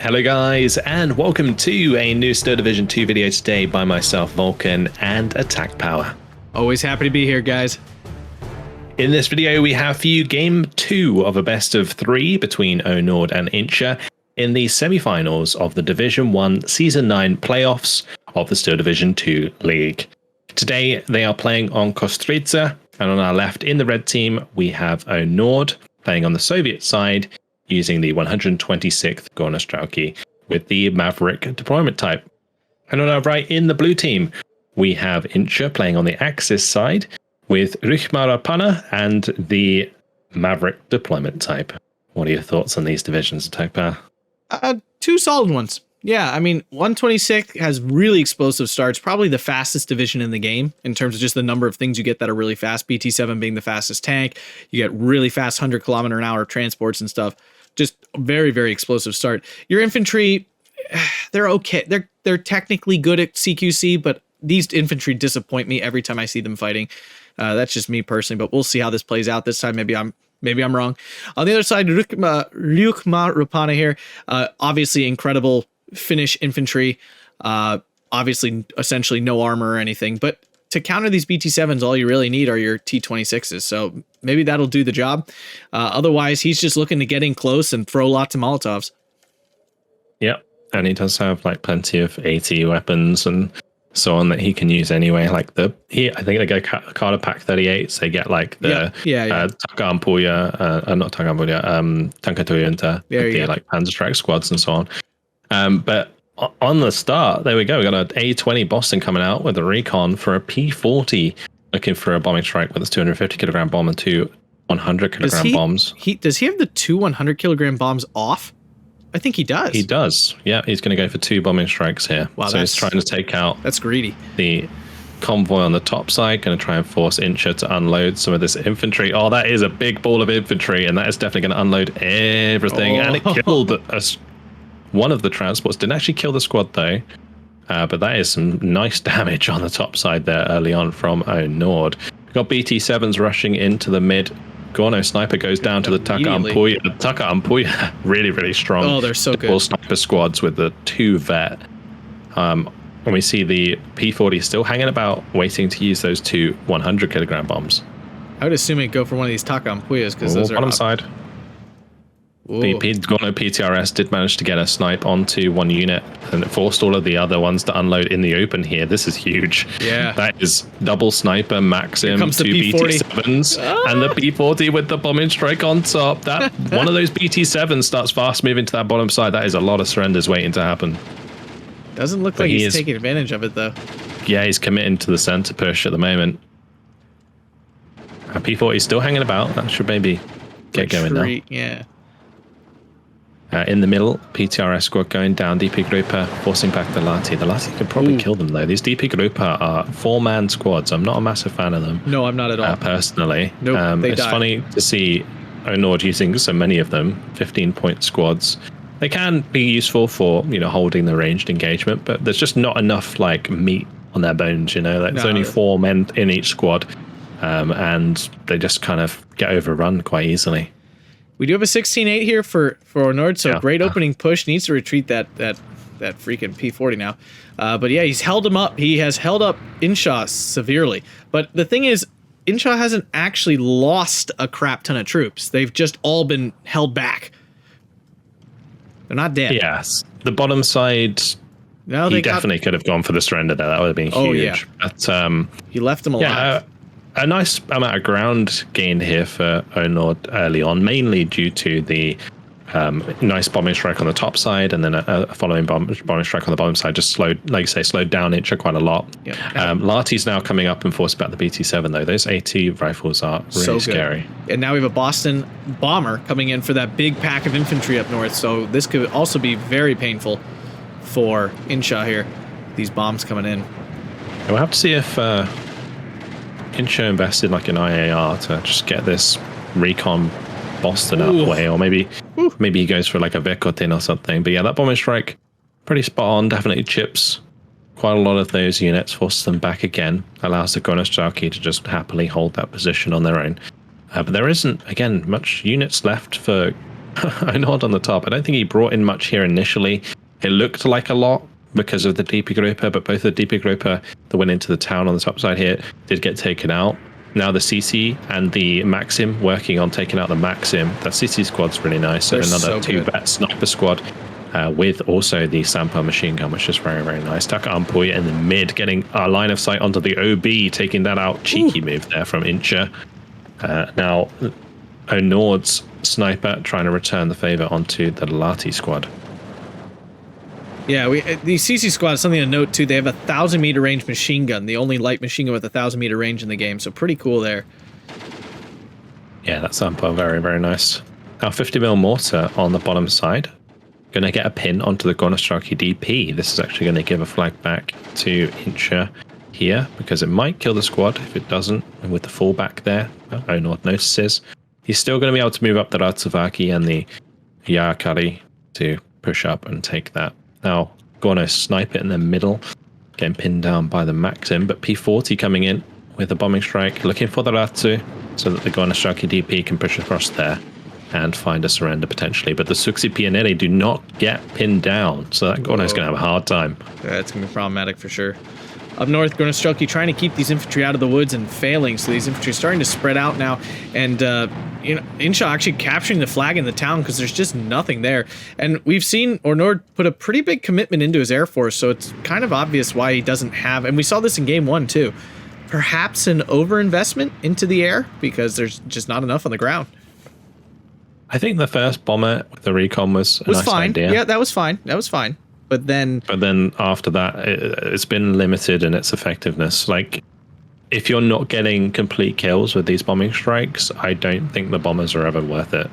Hello guys, and welcome to a new Steel Division 2 video today by myself, Vulcan, and Attack Power. Always happy to be here, guys. In this video, we have for you Game 2 of a best of 3 between Onord and Insha in the semi-finals of the Division 1 Season 9 playoffs of the Steel Division 2 League. Today, they are playing on Gornostrelki, and on our left in the red team, we have Onord playing on the Soviet side, using the 126th Gornostrelki with the Maverick deployment type. And on our right in the blue team, we have Insha playing on the Axis side with Rhyma Rapaanna and the Maverick deployment type. What are your thoughts on these divisions, Attack Power? Two solid ones. Yeah, I mean, 126 has really explosive starts, probably the fastest division in the game in terms of just the number of things you get that are really fast. BT7 being the fastest tank. You get really fast 100-kilometer-an-hour transports and stuff. Just very, very explosive start. Your infantry, they're okay. They're technically good at CQC, but these infantry disappoint me every time I see them fighting. That's just me personally, but we'll see how this plays out this time. Maybe I'm wrong. On the other side, Rhyma Rapaanna here. Obviously, incredible Finnish infantry. Obviously, essentially no armor or anything, but to counter these BT7s, all you really need are your T26s. So maybe that'll do the job. Otherwise, he's just looking to get in close and throw lots of Molotovs. Yep, and he does have like plenty of AT weapons and so on that he can use anyway. Like I think they go Carter Pack 38s. They get like the Taka-Ampuja, not Taka-Ampuja, Tankatuyunta, the like Panzer Strike squads and so on. But on the start, there we go. We got an A20 Boston coming out with a recon for a P40, looking for a bombing strike with its 250 kilogram bomb and two 100 kilogram bombs. Does he have the two 100 kilogram bombs off? I think he does. He does. Yeah, he's going to go for two bombing strikes here. Wow, so he's trying to take out. That's greedy. The convoy on the top side, going to try and force Insha to unload some of this infantry. Oh, that is a big ball of infantry, and that is definitely going to unload everything. And it killed one of the transports. Didn't actually kill the squad though, but that is some nice damage on the top side there early on from Onord. We've got BT7s rushing into the mid. Gorno sniper goes down to the Taka-Ampuja. Taka-Ampuja, really, really strong. Oh, they're so good. Sniper squads with the two vet. And we see the P40 still hanging about, waiting to use those two 100 kilogram bombs. I would assume it'd go for one of these Taka-Ampujas because those are bottom side. The Gorno PTRS did manage to get a snipe onto one unit, and it forced all of the other ones to unload in the open here. This is huge. Yeah. That is double sniper, Maxim, two BT7s, and the P40 with the bombing strike on top. That one of those BT7s starts fast moving to that bottom side. That is a lot of surrenders waiting to happen. Doesn't look like he's taking advantage of it, though. Yeah, he's committing to the center push at the moment. P40 is still hanging about. That should maybe get going now. Yeah. In the middle, PTRS squad going down. DP Grupa forcing back the Lati. The Lati could probably kill them, though. These DP Grupa are four-man squads. I'm not a massive fan of them. No, I'm not at all. Personally. Nope, it's funny to see Onord using so many of them, 15-point squads. They can be useful for, holding the ranged engagement, but there's just not enough, like, meat on their bones, There's only 4 men in each squad, and they just kind of get overrun quite easily. We do have a 16-8 here for Onord, so great opening push. Needs to retreat that freaking P40 now. But yeah, he's held him up. He has held up Insha severely. But the thing is, Insha hasn't actually lost a crap ton of troops. They've just all been held back. They're not dead. Yes. The bottom side, he definitely could have gone for the surrender there. That would have been huge. Oh, yeah. But, he left them alive. A nice amount of ground gained here for Onord early on, mainly due to the nice bombing strike on the top side, and then a following bombing strike on the bottom side just slowed down Insha quite a lot. Yeah. Lati's now coming up and forced back the BT7 though. Those AT rifles are really scary. And now we have a Boston bomber coming in for that big pack of infantry up north. So this could also be very painful for Insha here. These bombs coming in. We'll have to see if Insha invested like an IAR to just get this recon Boston out of the way, or maybe he goes for like a Vekotin or something. But yeah, that bombing strike, pretty spot on. Definitely chips quite a lot of those units, forces them back again, allows the Gornostrelki to just happily hold that position on their own. But there isn't, again, much units left for Onord on the top. I don't think he brought in much here initially. It looked like a lot because of the DP grouper, but both the DP grouper that went into the town on the top side here did get taken out. Now the CC and the Maxim working on taking out the Maxim. That CC squad's really nice. So another two-bat sniper squad with also the Sampo machine gun, which is very, very nice. Taka Ampuya in the mid, getting a line of sight onto the OB, taking that out. Cheeky move there from Insha. Now Onord's sniper trying to return the favor onto the Lati squad. Yeah, the CC squad is something to note too. They have a 1,000-meter range machine gun, the only light machine gun with a 1,000-meter range in the game. So pretty cool there. Yeah, that's sample very, very nice. Now 50mm mortar on the bottom side. Going to get a pin onto the Gornostrelki DP. This is actually going to give a flag back to Insha here because it might kill the squad if it doesn't. And with the fallback there, Onord notices. He's still going to be able to move up the Ratsuvaki and the Yakari to push up and take that. Now, Gorno snipe it in the middle, getting pinned down by the Maxim, but P40 coming in with a bombing strike, looking for the Ratsu, so that the Gornostrelki DP can push across there and find a surrender potentially. But the Suksi Pianelli do not get pinned down, so that Gorno's going to have a hard time. Yeah, it's going to be problematic for sure. Up north, Gornostrelki trying to keep these infantry out of the woods and failing, so these infantry are starting to spread out now. And Insha actually capturing the flag in the town because there's just nothing there. And we've seen Onord put a pretty big commitment into his air force, so it's kind of obvious why he doesn't have, and we saw this in game 1 too, perhaps an overinvestment into the air because there's just not enough on the ground. I think the first bomber with the recon was a nice fine. idea. Yeah, that was fine. That was fine. But then after that, it's been limited in its effectiveness. Like, if you're not getting complete kills with these bombing strikes, I don't think the bombers are ever worth it.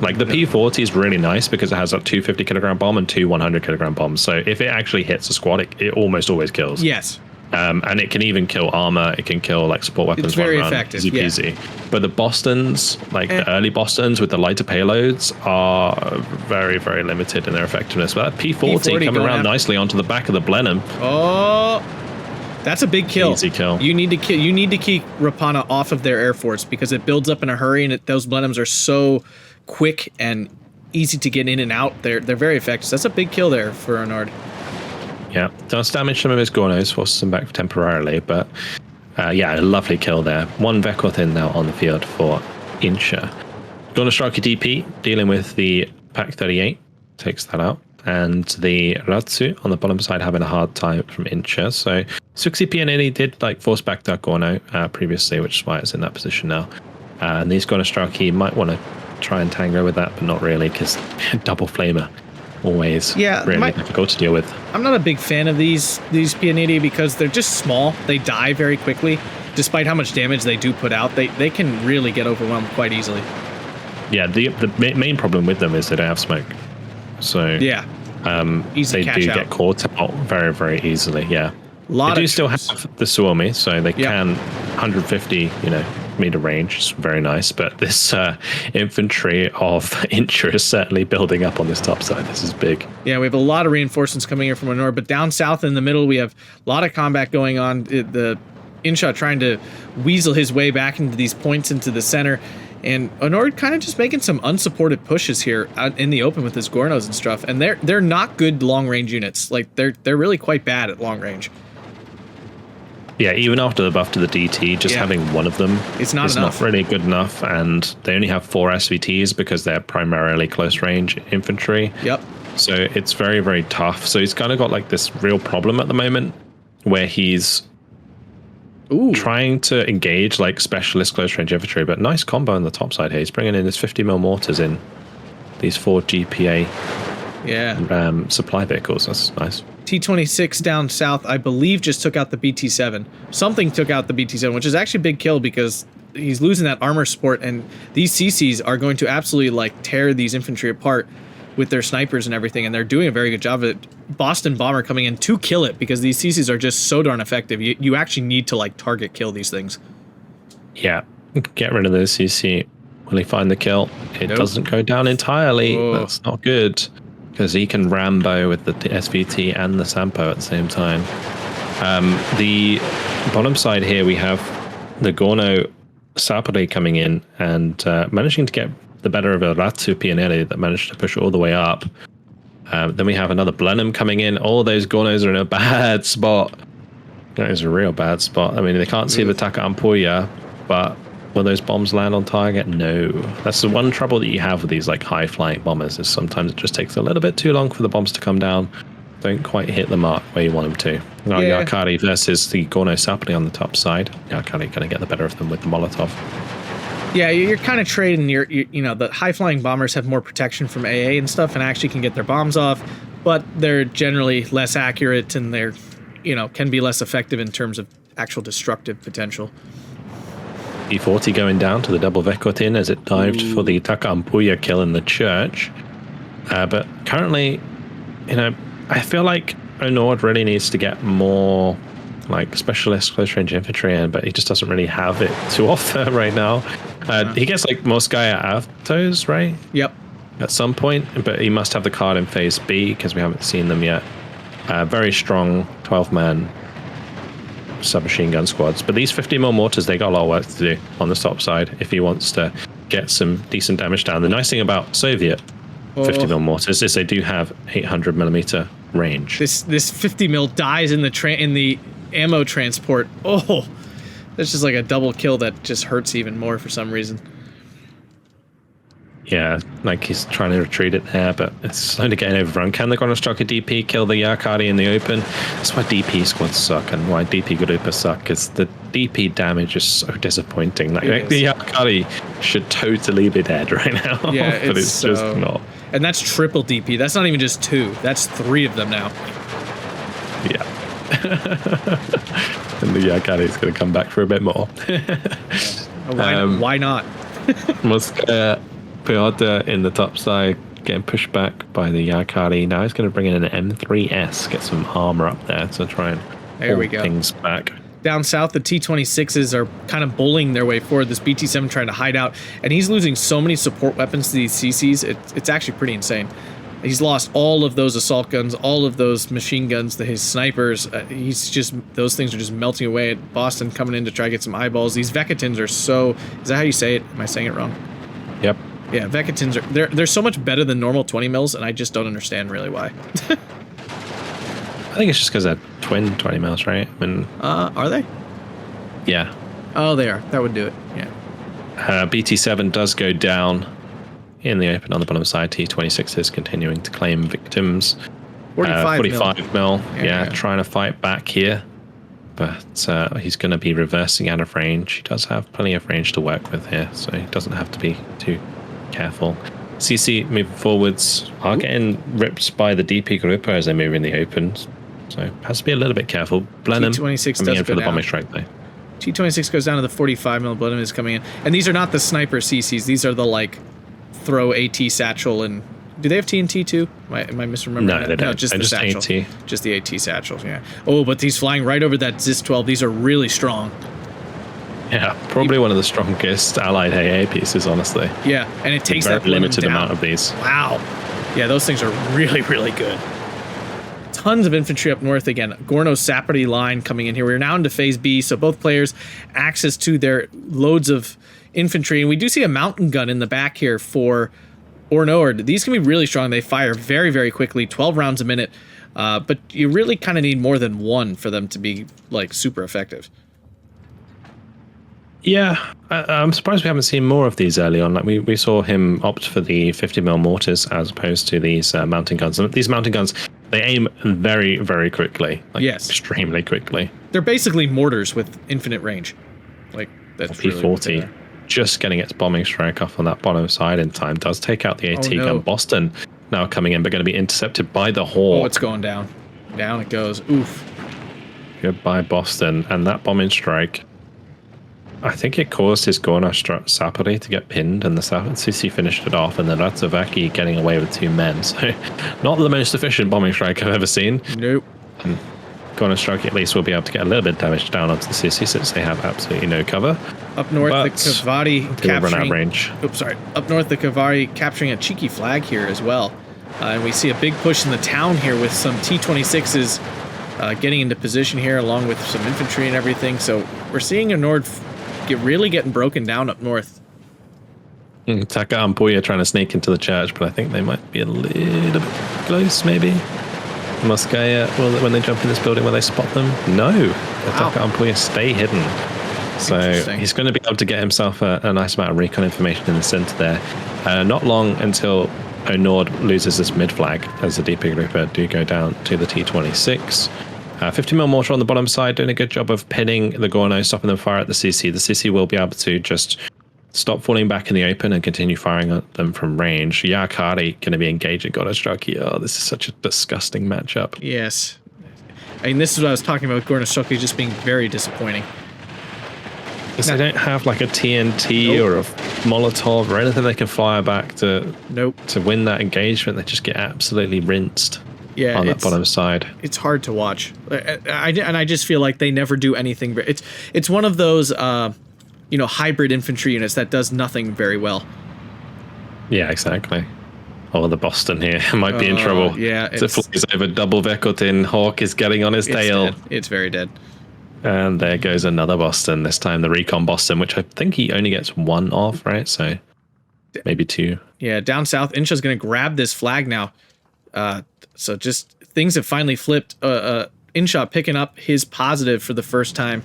Like, the P40 is really nice because it has a 250 kilogram bomb and two 100 kilogram bombs. So if it actually hits a squad, it almost always kills. Yes. And it can even kill armor. It can kill like support weapons. It's very effective. Easy peasy. But the Bostons, like the early Bostons with the lighter payloads, are very, very limited in their effectiveness. But that P40 coming around nicely onto the back of the Blenheim. Oh, that's a big kill. Easy kill. You need to kill. You need to keep Rapaanna off of their air force because it builds up in a hurry, and those Blenheims are so quick and easy to get in and out. They're very effective. So that's a big kill there for Onord. Yeah, does damage some of his Gornos, forces him back temporarily, but yeah, a lovely kill there. One Vekor in now on the field for Insha. Gornostrelki DP dealing with the Pack 38, takes that out, and the Ratsu on the bottom side having a hard time from Insha. So Suksi Pianelli did like force back that Gorno previously, which is why it's in that position now. And these Gornostrelki might want to try and tango with that, but not really because double flamer. Always really difficult to deal with. I'm not a big fan of these Pianeti because they're just small. They die very quickly. Despite how much damage they do put out, they can really get overwhelmed quite easily. Yeah, the main problem with them is they don't have smoke. So yeah, they do get caught out very, very easily. Yeah, they do still have the Suomi, so they can 150, meter range is very nice, but this infantry of Insha is certainly building up on this top side. This is big. Yeah, we have a lot of reinforcements coming here from Onord, but down south in the middle we have a lot of combat going on. The Insha trying to weasel his way back into these points into the center, and Onord kind of just making some unsupported pushes here out in the open with his Gornos and stuff, and they're not good long range units. Like they're really quite bad at long range. Yeah, even after the buff to the DT, just having one of them is not really good enough, and they only have 4 SVTs because they're primarily close range infantry. Yep. So it's very, very tough. So he's kind of got like this real problem at the moment where he's trying to engage like specialist close range infantry, but nice combo on the top side here. He's bringing in his 50mm mortars in these 4 GPA supply vehicles. That's nice. T-26 down south, I believe, just took out the BT-7. Something took out the BT-7, which is actually a big kill because he's losing that armor support, and these CCs are going to absolutely like tear these infantry apart with their snipers and everything, and they're doing a very good job of it. Boston Bomber coming in to kill it because these CCs are just so darn effective. You actually need to like target kill these things. Yeah, get rid of the CC. Will he find the kill? It doesn't go down entirely. That's not good. Because he can Rambo with the SVT and the Sampo at the same time. The bottom side here, we have the Gorno Sapere coming in and managing to get the better of a Ratsu Pioneer that managed to push all the way up. Then we have another Blenheim coming in. All those Gornos are in a bad spot. That is a real bad spot. I mean, they can't see the Taka Ampuya, but will those bombs land on target? No. That's the one trouble that you have with these like high-flying bombers, is sometimes it just takes a little bit too long for the bombs to come down. Don't quite hit the mark where you want them to. Now, Yakari versus the Gorno Sapling on the top side. Yakari going to get the better of them with the Molotov. Yeah, you're kind of trading you know, the high-flying bombers have more protection from AA and stuff and actually can get their bombs off, but they're generally less accurate and they're, you know, can be less effective in terms of actual destructive potential. E40 going down to the double Vekotin as it dived for the Taka Ampuya kill in the church. But currently, you know, I feel like Onord really needs to get more like specialist close range infantry in, but he just doesn't really have it to offer right now. He gets like Moskaya Avtos, right? Yep. At some point, but he must have the card in phase B because we haven't seen them yet. Very strong 12-man submachine gun squads, but these 50mm mortars, they got a lot of work to do on the top side if he wants to get some decent damage down. The nice thing about Soviet 50mm mortars is they do have 800mm range. This 50mm dies in the ammo transport. Oh, that's just like a double kill that just hurts even more for some reason. Yeah, like he's trying to retreat it there, but it's slowly getting overrun. Can the Gornostrelki DP kill the Yakari in the open? That's why DP squads suck and why DP Garupa suck, because the DP damage is so disappointing. Like the Yakari should totally be dead right now, yeah, but it's just not. And that's triple DP. That's not even just 2. That's 3 of them now. Yeah. And the Yakari is going to come back for a bit more. Why not? Piotr in the top side, getting pushed back by the Yakari. Now he's going to bring in an M3S, get some armor up there to try and hold things back. Down south, the T-26s are kind of bullying their way forward. This BT-7 trying to hide out, and he's losing so many support weapons to these CCs. It's actually pretty insane. He's lost all of those assault guns, all of those machine guns, his snipers. Those things are just melting away. Boston coming in to try to get some eyeballs. These Vekatins are so... Is that how you say it? Am I saying it wrong? Yep. Yeah, Vekatins are... They're so much better than normal 20 mils, and I just don't understand really why. I think it's just because they're twin 20 mils, right? I mean, are they? Yeah. Oh, they are. That would do it. Yeah. BT-7 does go down in the open on the bottom side. T-26 is continuing to claim victims. 45 mil. Yeah, trying to fight back here. But he's going to be reversing out of range. He does have plenty of range to work with here, so he doesn't have to be too careful. CC moving forwards are getting ripped by the DP group as they move in the open. So has to be a little bit careful. Blenheim coming in for the bombing strike though. T-26 goes down to the 45 mil. Blenheim is coming in. And these are not the sniper CCs. These are the like throw AT satchel and... Do they have TNT too? Am I misremembering? No, they don't. No, just the satchel. AT. Just the AT satchels, yeah. Oh, but he's flying right over that ZIS-12. These are really strong. Yeah, probably one of the strongest allied AA pieces, honestly. Yeah, and it takes that limited amount of these. Wow. Yeah, those things are really, really good. Tons of infantry up north again. Gorno Sapari line coming in here. We're now into phase B, so both players access to their loads of infantry. And we do see a mountain gun in the back here for Onord. These can be really strong. They fire very, very quickly, 12 rounds a minute. But you really kind of need more than one for them to be like super effective. Yeah, I'm surprised we haven't seen more of these early on. Like we saw him opt for the 50mm mortars as opposed to these mountain guns. And these mountain guns, they aim very, very quickly. Like, yes, extremely quickly. They're basically mortars with infinite range. Like that's P40 really just getting its bombing strike off on that bottom side in time does take out the AT gun. Boston now coming in, but going to be intercepted by the Hawk. Oh, it's going down. Down it goes. Oof. Goodbye, Boston, and that bombing strike. I think it caused his Gornostrelki to get pinned, and the CC finished it off, and then Ratsavaki getting away with 2 men. So, not the most efficient bombing strike I've ever seen. Nope. And Gornostrelki at least will be able to get a little bit of damage down onto the CC since they have absolutely no cover. Up north, the Kavari capturing... Run out of range. Oops, sorry. Up north, the Kavari capturing a cheeky flag here as well. And we see a big push in the town here with some T-26s getting into position here, along with some infantry and everything. So we're seeing Onord really getting broken down up north. Taka and Puya trying to sneak into the church, but I think they might be a little bit close, maybe. Moskaya, when they jump in this building, will they spot them? No. Taka and Puya stay hidden. So he's going to be able to get himself a nice amount of recon information in the center there. Not long until Onord loses this mid flag as the DP grouper do go down to the T26. 50 mil mortar on the bottom side, doing a good job of pinning the Gorno, stopping them fire at the CC. The CC will be able to just stop falling back in the open and continue firing at them from range. Yakari going to be engaging Gornostrelki. Oh, this is such a disgusting matchup. Yes. I mean, this is what I was talking about with Gornostrelki just being very disappointing. Because they don't have like a TNT or a Molotov or anything they can fire back to win that engagement. They just get absolutely rinsed on that bottom side. It's hard to watch. I just feel like they never do anything. It's one of those hybrid infantry units that does nothing very well. Yeah, exactly. Oh, the Boston here might be in trouble. Yeah, it flies over double Vekotin. Hawk is getting on his tail. Dead. It's very dead. And there goes another Boston, this time the Recon Boston, which I think he only gets one off, right? So maybe two. Yeah, down south, Insha's going to grab this flag now. So just things have finally flipped. Insha picking up his positive for the first time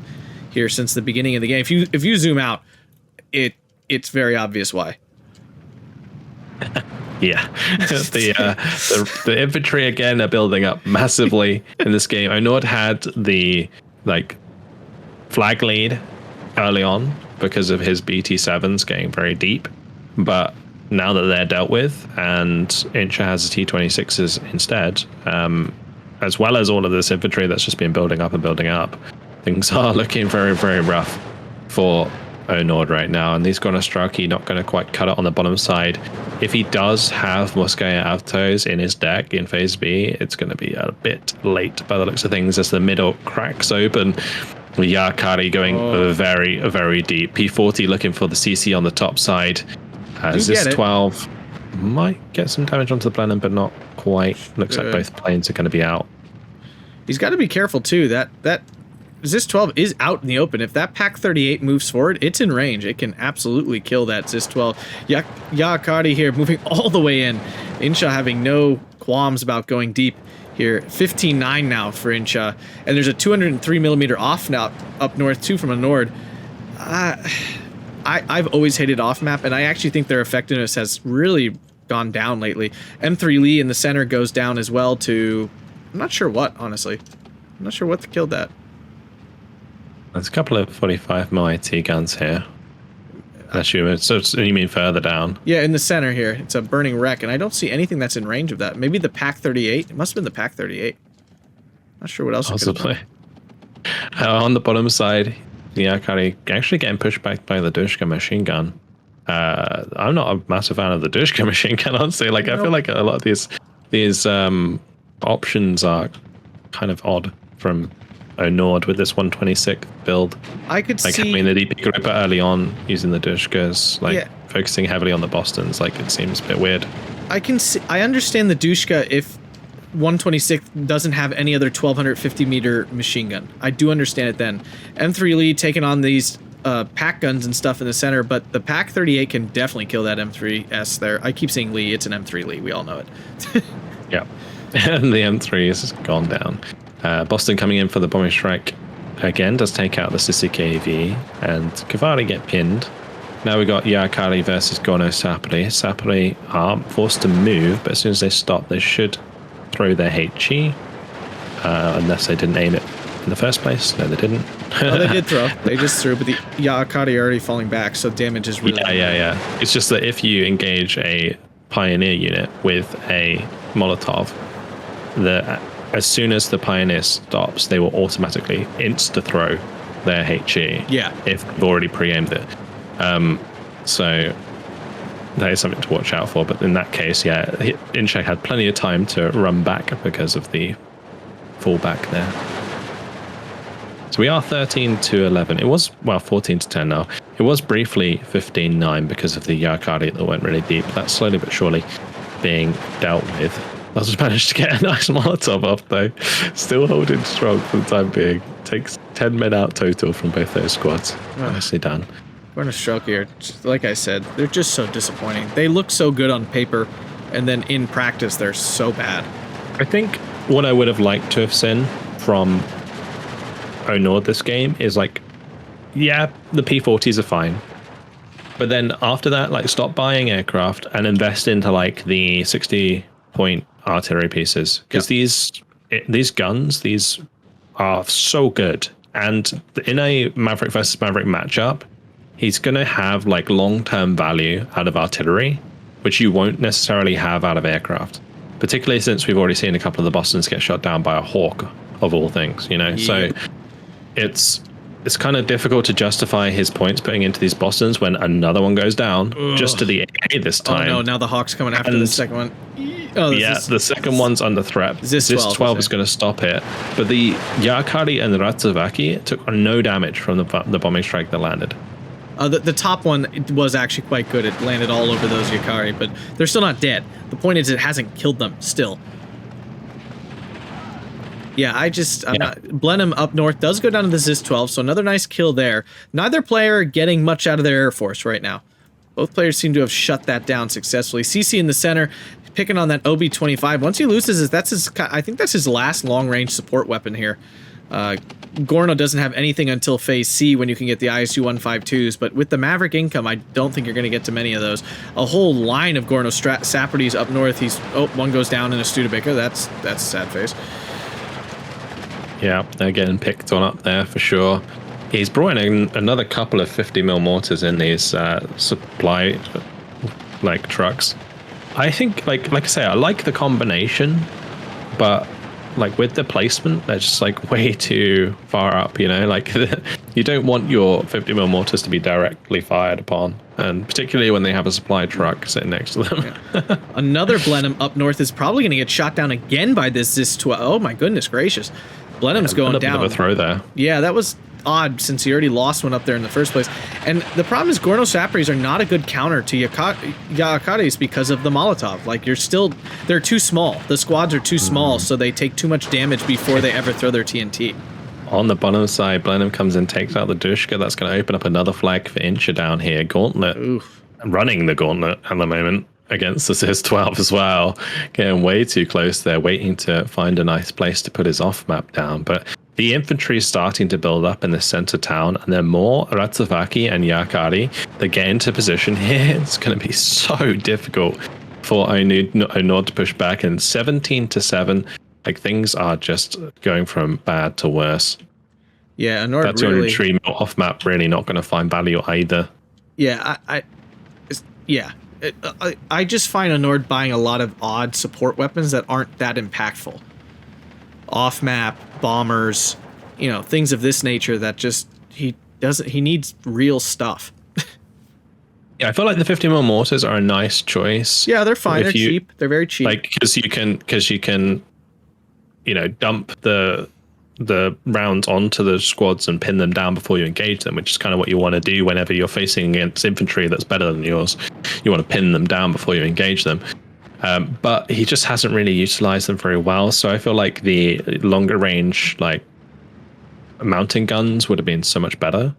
here since the beginning of the game. If you zoom out, it's very obvious why. Yeah, the infantry again are building up massively in this game. Onord had the flag lead early on because of his BT7s getting very deep, but now that they're dealt with and Insha has the T26s instead, as well as all of this infantry that's just been building up and building up, things are looking very, very rough for Onord right now, and these Gornostrelki not going to quite cut it on the bottom side. If he does have Moskaya Avtos in his deck in phase B, it's going to be a bit late by the looks of things as the middle cracks open. Yakari going very, very deep. P40 looking for the CC on the top side. This 12 might get some damage onto the Blenheim, but not quite. Looks like both planes are going to be out. He's got to be careful too. That Zis 12 is out in the open. If that Pack 38 moves forward, it's in range. It can absolutely kill that Zis 12. Yakari here moving all the way in. Insha having no qualms about going deep here. 15-9 now for Insha. And there's a 203mm off now up north too from Onord. I've always hated off map, and I actually think their effectiveness has really gone down lately. M3 Lee in the center goes down as well to, I'm not sure what, honestly. I'm not sure what killed that. There's a couple of 45mm IT guns here. So you mean further down? Yeah, in the center here. It's a burning wreck, and I don't see anything that's in range of that. Maybe the Pack 38. It must have been the Pack 38. Not sure what else. Possibly. On the bottom side, the Yakari actually getting pushed back by the Dushka machine gun. I'm not a massive fan of the Dushka machine gun, honestly. I feel like a lot of these options are kind of odd from Onord with this 126 build. I could see having the DP gripper early on using the Dushkas, focusing heavily on the Bostons. It seems a bit weird. I understand the Dushka if 126 doesn't have any other 1250-meter machine gun. I do understand it then. M3 Lee taking on these pack guns and stuff in the center, but the Pack 38 can definitely kill that M3S there. I keep saying Lee, it's an M3 Lee. We all know it. Yeah. And the M3 has gone down. Boston coming in for the bombing strike again, does take out the Sissy KV, and Kavari get pinned. Now we got Yakari versus Gorno Sapri. Sapri are forced to move, but as soon as they stop, they should throw their HE, unless they didn't aim it in the first place. No, they didn't. No, they did throw. They just threw, but the Yakari already falling back, so damage is really... Yeah. It's just that if you engage a Pioneer unit with a Molotov, as soon as the Pioneer stops, they will automatically insta-throw their HE. Yeah. If they've already pre-aimed it. So that is something to watch out for. But in that case, Insha had plenty of time to run back because of the fallback there. So we are 13-11. It was, 14-10 now. It was briefly 15-9 because of the Yakari that went really deep. That's slowly but surely being dealt with. I just managed to get a nice Molotov off, though. Still holding strong for the time being. Takes 10 men out total from both those squads. Nicely done. Gornostrelki are, like I said, they're just so disappointing. They look so good on paper, and then in practice, they're so bad. I think what I would have liked to have seen from Onord this game is like, yeah, the P40s are fine. But then after that, like, stop buying aircraft and invest into like the 60-point artillery pieces, because these guns, these are so good. And in a Maverick versus Maverick matchup, he's going to have like long-term value out of artillery, which you won't necessarily have out of aircraft, particularly since we've already seen a couple of the Bostons get shot down by a Hawk of all things, you know? Yeah. So it's kind of difficult to justify his points putting into these Bostons when another one goes down. Ugh. Just to the A this time. Oh no, now the Hawk's coming after the second one. Oh, yeah, the second one's under threat. Zis 12 is going to stop it. But the Yakari and the Ratsavaki took no damage from the bombing strike that landed. The top one was actually quite good. It landed all over those Yakari, but they're still not dead. The point is it hasn't killed them still. Yeah, Blenheim up north does go down to the Zis 12, so another nice kill there. Neither player getting much out of their Air Force right now. Both players seem to have shut that down successfully. CC in the center, picking on that OB-25. Once he loses it, I think that's his last long-range support weapon here. Gorno doesn't have anything until phase C when you can get the ISU 152s, but with the Maverick income, I don't think you're going to get to many of those. A whole line of Gorno Saprides up north. One goes down in a Studebaker. That's a sad face. Yeah, they're getting picked on up there for sure. He's brought in another couple of 50mm mortars in these supply trucks. I think, like I say, I like the combination, but like with the placement, they're just like way too far up, you know? Like you don't want your 50mm mortars to be directly fired upon, and particularly when they have a supply truck sitting next to them. Yeah. Another Blenheim up north is probably going to get shot down again by this Zis 12. Oh my goodness gracious. Blenheim's going down. A bit of a throw there. Yeah, that was odd since he already lost one up there in the first place. And the problem is Gorno Saprides are not a good counter to Yakaris because of the Molotov. Like, they're too small. The squads are too small, so they take too much damage before they ever throw their TNT. On the bottom side, Blenheim comes in, takes out the Dushka. That's going to open up another flag for Insha down here. Gauntlet. Oof. Running the Gauntlet at the moment against the Zis 12 as well. Getting way too close there, waiting to find a nice place to put his off-map down. But the infantry is starting to build up in the center town, and then more Ratsavaki and Yakari that get into position here. It's going to be so difficult for Onord to push back, and 17-7. Like, things are just going from bad to worse. Yeah, Onord that 203 mil off map really not going to find value either. Yeah, I just find Onord buying a lot of odd support weapons that aren't that impactful. Off map, bombers, things of this nature that just he needs real stuff. Yeah, I feel like the 50mm mortars are a nice choice. Yeah, they're fine. They're cheap. They're very cheap. Like, because you can dump the rounds onto the squads and pin them down before you engage them, which is kind of what you want to do whenever you're facing against infantry that's better than yours. You want to pin them down before you engage them. But he just hasn't really utilized them very well. So I feel like the longer range, like, mountain guns would have been so much better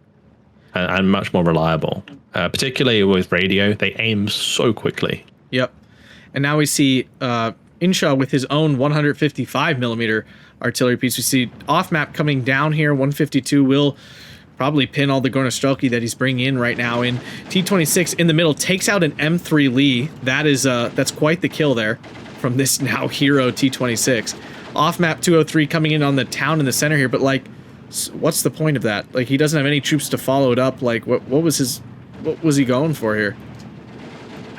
and much more reliable. Particularly with radio, they aim so quickly. Yep. And now we see Insha with his own 155mm artillery piece. We see off map coming down here. 152 will probably pin all the Gornostrelki that he's bringing in right now. In T26 in the middle takes out an M3 Lee. That's quite the kill there from this now hero T26. Off map 203 coming in on the town in the center here, but like, what's the point of that? Like, he doesn't have any troops to follow it up. Like, what was he going for here?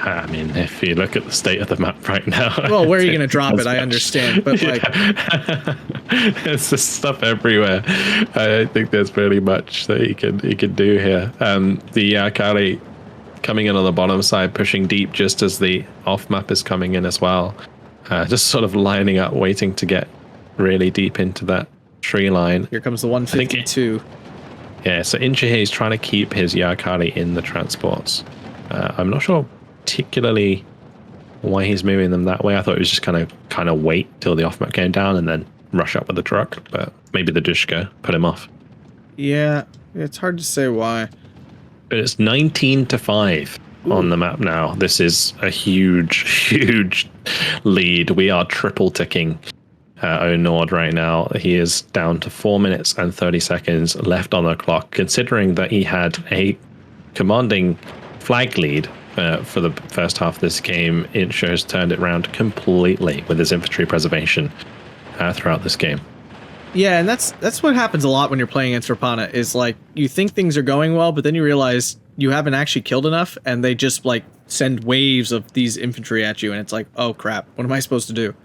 I mean, if you look at the state of the map right now. Well, where are you going to drop it? I understand, but like, there's just stuff everywhere. I don't think there's really much that he can do here. The Yakari coming in on the bottom side, pushing deep just as the off map is coming in as well. Just sort of lining up, waiting to get really deep into that tree line. Here comes the 152. Yeah, so Insha here is trying to keep his Yakari in the transports. I'm not sure particularly why he's moving them that way. I thought it was just kind of wait till the off map came down and then rush up with the truck, but maybe the Dushka put him off. Yeah, it's hard to say why. but it's 19-5 on the map now. This is a huge lead. We are triple ticking Onord right now. He is down to 4 minutes and 30 seconds left on the clock, considering that he had a commanding flag lead for the first half of this game. Insha has turned it around completely with his infantry preservation throughout this game. Yeah, and that's what happens a lot when you're playing against Rapaanna, is like you think things are going well, but then you realize you haven't actually killed enough, and they just like send waves of these infantry at you, and it's like, oh crap, what am I supposed to do?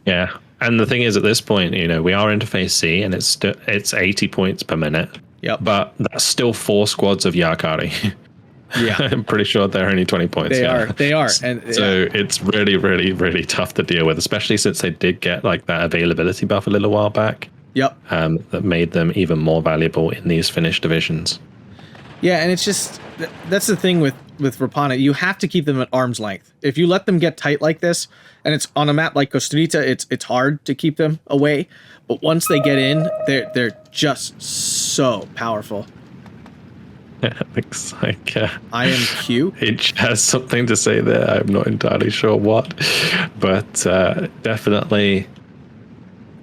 Yeah, and the thing is, at this point, you know, we are into phase C, and it's 80 points per minute. Yep. But that's still 4 squads of Yakari. Yeah, I'm pretty sure they're only 20 points. They are, and so it's really tough to deal with, especially since they did get like that availability buff a little while back. Yep. That made them even more valuable in these finished divisions. Yeah, and it's just that's the thing with Rapaanna. You have to keep them at arm's length. If you let them get tight like this, and it's on a map like Kostrita, it's hard to keep them away. But once they get in, they're just so powerful. Yeah, it looks like IMQ. It has something to say there. I'm not entirely sure what, but definitely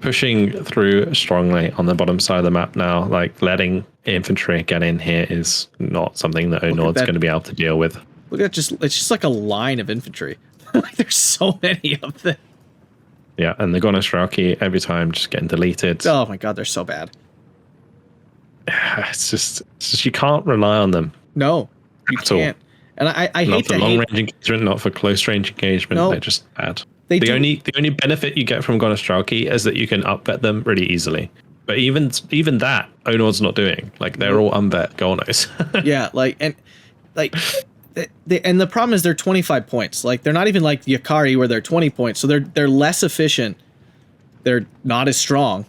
pushing through strongly on the bottom side of the map now. Like letting infantry get in here is not something that Onord's going to be able to deal with. Look at it's just like a line of infantry. Like there's so many of them. Yeah, and the Gornostrelki every time just getting deleted. Oh my god, they're so bad. It's just you can't rely on them. No, you can't. And I hate not for to long range engagement, not for close range engagement. No, they're just bad. The only benefit you get from Gornostrelki is that you can upbet them really easily. But even that, Onord's not doing. Like they're all unbet Gornos. Yeah, and the problem is they're 25 points. Like they're not even like Yakari where they're 20 points. So they're less efficient. They're not as strong.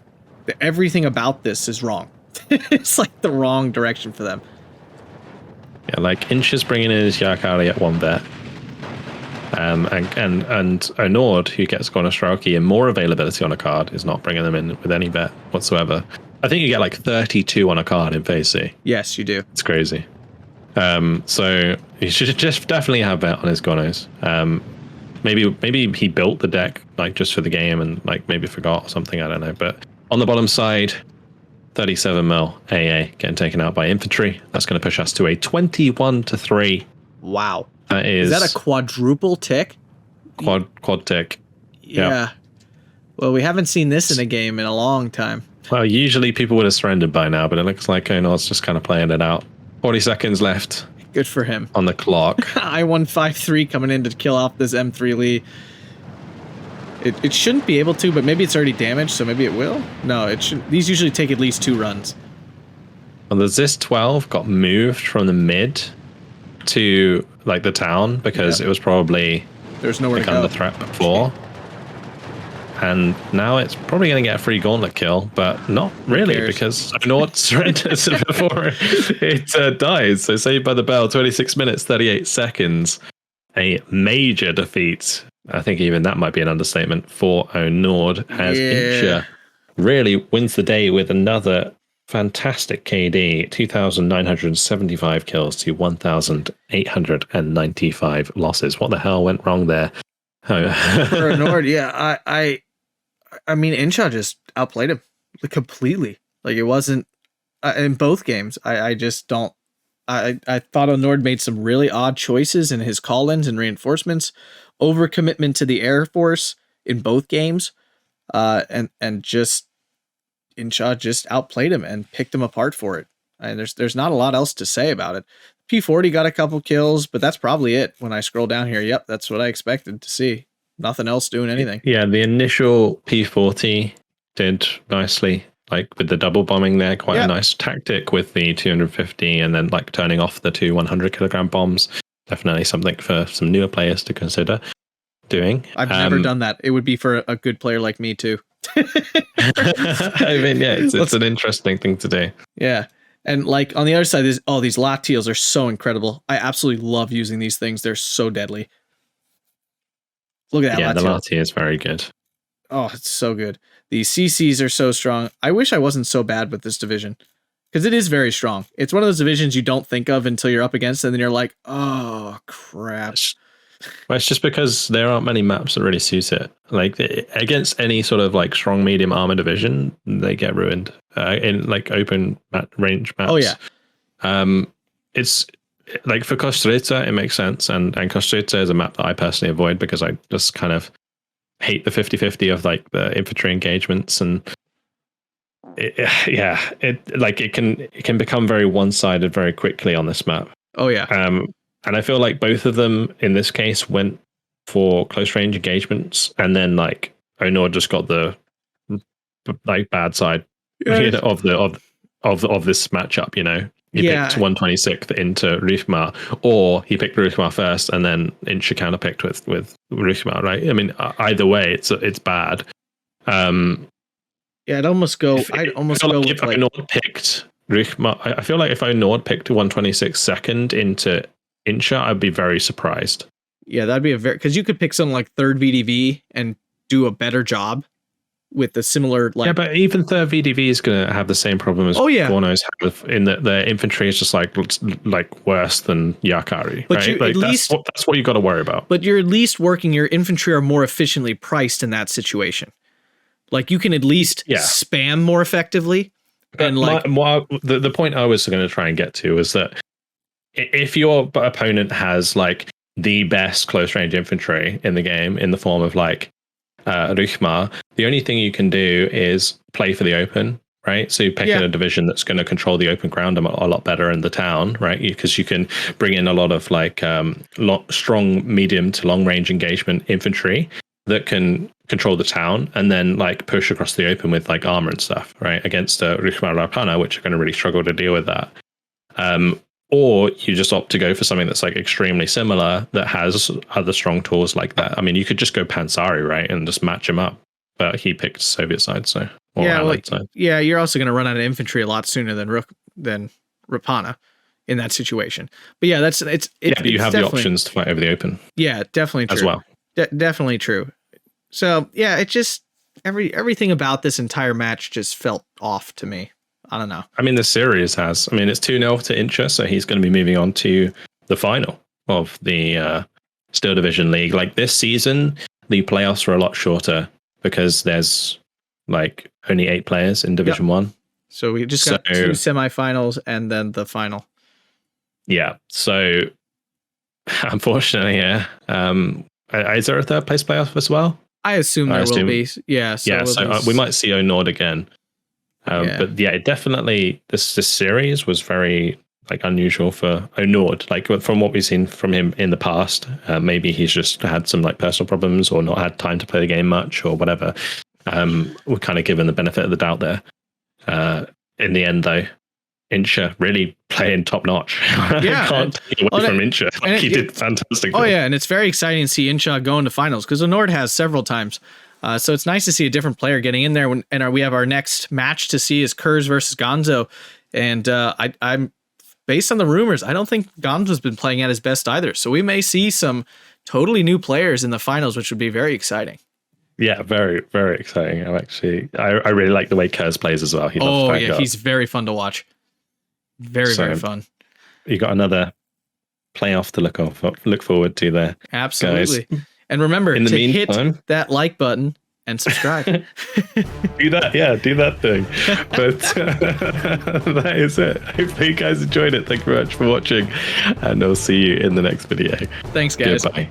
Everything about this is wrong. It's like the wrong direction for them. Yeah, like Insha's bringing in his Yakari at 1 bet. And Onord, who gets Gornostrelki and more availability on a card, is not bringing them in with any bet whatsoever. I think you get like 32 on a card in phase C. Yes, you do. It's crazy. So he should just definitely have bet on his Gornos. Maybe he built the deck like just for the game and like maybe forgot or something. I don't know. But on the bottom side, 37 mil AA getting taken out by infantry. That's going to push us to a 21-3. Wow. Is that a quadruple tick? Quad tick. Yeah. Yep. Well, we haven't seen this in a game in a long time. Well, usually people would have surrendered by now, but it looks like Onord's just kind of playing it out. 40 seconds left. Good for him. On the clock. I-153 coming in to kill off this M3 Lee. It shouldn't be able to, but maybe it's already damaged, so maybe it will? No, it should. These usually take at least 2 runs. Well, the ZIS-12 got moved from the mid to like the town because it was probably there's nowhere to go. Under threat before. And now it's probably going to get a free gauntlet kill, but not really because Onord surrenders before it dies. So saved by the bell, 26 minutes, 38 seconds. A major defeat. I think even that might be an understatement for Onord, as Insha really wins the day with another fantastic KD, 2,975 kills to 1,895 losses. What the hell went wrong there? Oh. For Onord, yeah, I mean, Insha just outplayed him completely. Like it wasn't in both games. I just don't. I thought Onord made some really odd choices in his call-ins and reinforcements, overcommitment to the Air Force in both games, and just Insha just outplayed him and picked him apart for it. And there's not a lot else to say about it. P40 got a couple kills, but that's probably it. When I scroll down here, yep, that's what I expected to see. Nothing else doing anything. Yeah, the initial P40 did nicely. Like with the double bombing there, quite a nice tactic with the 250 and then like turning off the 2 100-kilogram bombs. Definitely something for some newer players to consider doing. I've never done that. It would be for a good player like me too. I mean, yeah, it's an interesting thing to do. Yeah. And like on the other side, these lacteals are so incredible. I absolutely love using these things. They're so deadly. Look at that. Yeah, the Lati is very good. Oh, it's so good. The CCs are so strong. I wish I wasn't so bad with this division. Because it is very strong. It's one of those divisions you don't think of until you're up against it, and then you're like, oh, crap. Well, it's just because there aren't many maps that really suit it. Like against any sort of like strong medium armor division, they get ruined in like open range maps. Oh, yeah. It's like for Kostrita, it makes sense. And Kostrita is a map that I personally avoid because I just kind of hate the 50-50 of like the infantry engagements. And it can become very one-sided very quickly on this map. Oh, yeah. And I feel like both of them in this case went for close range engagements, and then like Onord just got the like bad side of this matchup. You know, he picked 126 into Rhyma, or he picked Rhyma first, and then Insha counterpicked with Rhyma. Right? I mean, either way, it's bad. I'd almost go. With if like Onord picked Rhyma, I feel like if Onord picked 126 second into Insha, I'd be very surprised. Yeah, that'd be because you could pick something like third VDV and do a better job with the similar like. Yeah, but even third VDV is going to have the same problem as Gornos have in that their infantry is just like worse than Yakari. But right? That's what you got to worry about. But you're at least working your infantry are more efficiently priced in that situation. Like you can at least spam more effectively. And the point I was going to try and get to is that if your opponent has like the best close range infantry in the game in the form of like Rhyma, the only thing you can do is play for the open, right? So you pick in a division that's going to control the open ground a lot better in the town, right? Because you can bring in a lot of like strong medium to long range engagement infantry that can control the town and then like push across the open with like armor and stuff, right? Against Rhyma Rapaanna, which are going to really struggle to deal with that. Or you just opt to go for something that's like extremely similar that has other strong tools like that. I mean, you could just go Pansari, right, and just match him up. But he picked Soviet side, side. Yeah, you're also going to run out of infantry a lot sooner than Rapaanna in that situation. But yeah, but you have the options to fight over the open. Yeah, definitely true. As well. Definitely true. So yeah, it just everything about this entire match just felt off to me. I don't know. I mean, the series has. I mean, it's 2-0 to Insha, so he's going to be moving on to the final of the Steel Division League. Like this season, the playoffs are a lot shorter because there's like only 8 players in Division 1. So we just got 2 semifinals and then the final. Yeah. So unfortunately, is there a third place playoff as well? I assume there will be. Yeah. So we might see Onord again. But yeah, it definitely this series was very like unusual for Onord. Like from what we've seen from him in the past, maybe he's just had some like personal problems or not had time to play the game much or whatever. We're kind of given the benefit of the doubt there. In the end, though, Insha really playing top notch. Yeah, can't take away from Insha. Like he did fantastic. Oh yeah, and it's very exciting to see Insha go into finals because Onord has several times. So it's nice to see a different player getting in there. We have our next match to see is Kurz versus Gonzo. And I'm based on the rumors, I don't think Gonzo's been playing at his best either. So we may see some totally new players in the finals, which would be very exciting. Yeah, very, very exciting. I really like the way Kurz plays as well. He's very fun to watch. Very fun. You got another playoff to look forward to there. Absolutely. Guys. And remember to hit that like button and subscribe. Do that thing. But that is it. Hopefully you guys enjoyed it. Thank you very much for watching, and I'll see you in the next video. Thanks, guys. Goodbye.